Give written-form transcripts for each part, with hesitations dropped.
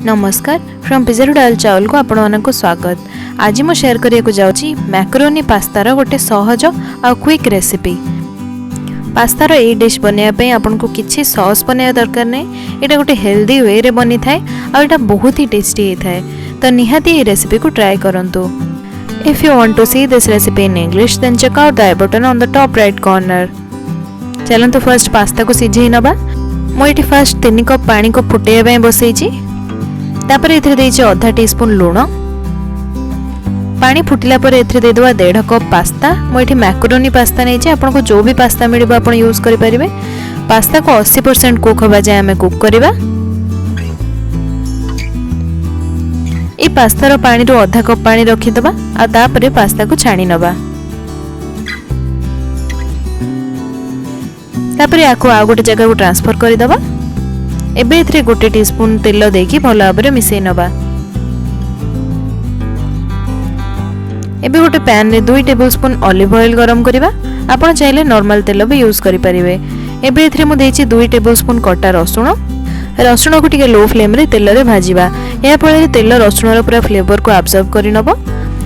नमस्कार from pizza to दाल चावल को आपण मानक स्वागत। आज मैं शेयर करने जाऊँगी मैकरोनी पास्तार गोटे सहज आ क्विक रेसिपी। पास्तार ये डिश बनवाई आपन को किसी सॉस बनवा दरकार नहीं, यहाँ गोटे हेल्दी वे रे बनी थाए और यहाँ बहुत ही टेस्टी होता है। तो निहाती ये रेसिपी को ट्राई करंतु। If you want to see this recipe in English then check out the I button on the top right corner. चलते फर्स्ट पास्ता को सिझे नवा। मुझे फर्स्ट 3 कप पानी को फुटेबा बसई तापर एथिरे देइछि आधा टीस्पून लूण। पानी फुटिला पर एथिरे दे देबा 1.5 कप पास्ता। मो एठी मैकरोनी पास्ता नै छै, आपन को जो भी पास्ता मिलिबो आपन यूज करि परिबे। पास्ता को 80% कुक होबा जाय हमें कुक करिबा। ए पास्ता रो पानी रो आधा कप पानी रखि दबा आ तापर पास्ता को छाणी नबा। तापर याको आ गोटे जगह को ट्रांसफर करि दबा। एबे एथरे गोटे टीस्पून तेल देकी भल भाबरे मिसई नबा। एबे गोटे पैन रे 2 टेबलस्पून ऑलिव ऑयल गरम करिबा। आपण चाहिले नॉर्मल तेल भी यूज करि परिबे। एबे एथरे मु देछि 2 टेबलस्पून कटा रसुण। रसुण को टिके लो फ्लेम रे तेल रे भाजीबा। या फळे तेल रसुण रो पूरा फ्लेवर को अब्जॉर्ब करि नबो।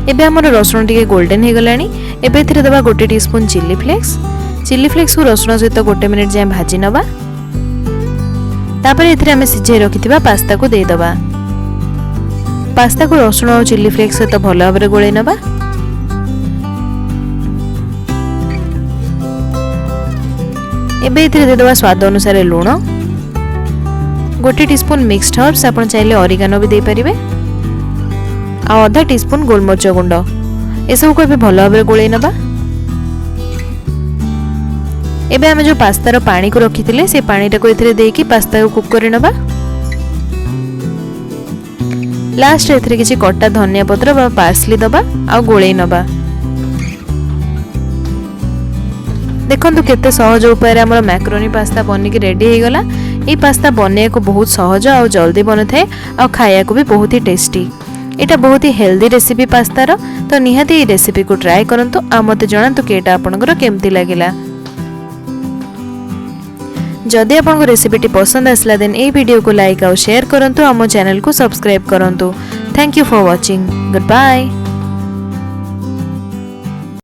एबे हमर रसुण टिके गोल्डन हे गलानी। एबे एथरे दबा गोटे teaspoon chili flakes. Chili flakes को रसुण सहित गोटे मिनिट जाय भाजी नबा। तापर एथिरे हमें सिझे रखिथिबा पास्ता को दे दबा। पास्ता को रसुण और चिली फ्लेक्स सहित भल भाबरे गोळै नबा। एबे एथिरे दे दबा स्वाद अनुसार लूण। गोटे टीस्पून मिक्स्ड हर्ब्स, आपण चाहिले ऑरिगानो भी दे परिबे। आ आधा टीस्पून गोलमरिच गुंड। ए सब को भल भाबरे गोळै नबा। एबे हमें जो पास्तार पानी को रखी से पानी को एथिरे देकी पास्ता को कुक कर नबा। लास्ट एथिरे किछि कटा धनिया पत्र बा पार्सली दबा आ गोळै नबा। देखंतु केते सहज उपाय रे हमर मैकरोनी पास्ता बनिक रेडी हे गला। ए पास्ता बने को बहुत सहज और जल्दी बने थाए और खाया को भी बहुत ही टेस्टी। एटा बहुत ही हेल्दी रेसिपी पास्तार। तो निहाती ए रेसिपी को ट्राई करंतु आ मते जणांतु कि एटा आपनकर केमती लागिला। जदि आपको रेसिपीटी पसंद आसला देन ए वीडियो को लाइक और शेयर करंतु। आम चैनल को सब्सक्राइब करंतु। Thank you for watching. Good bye.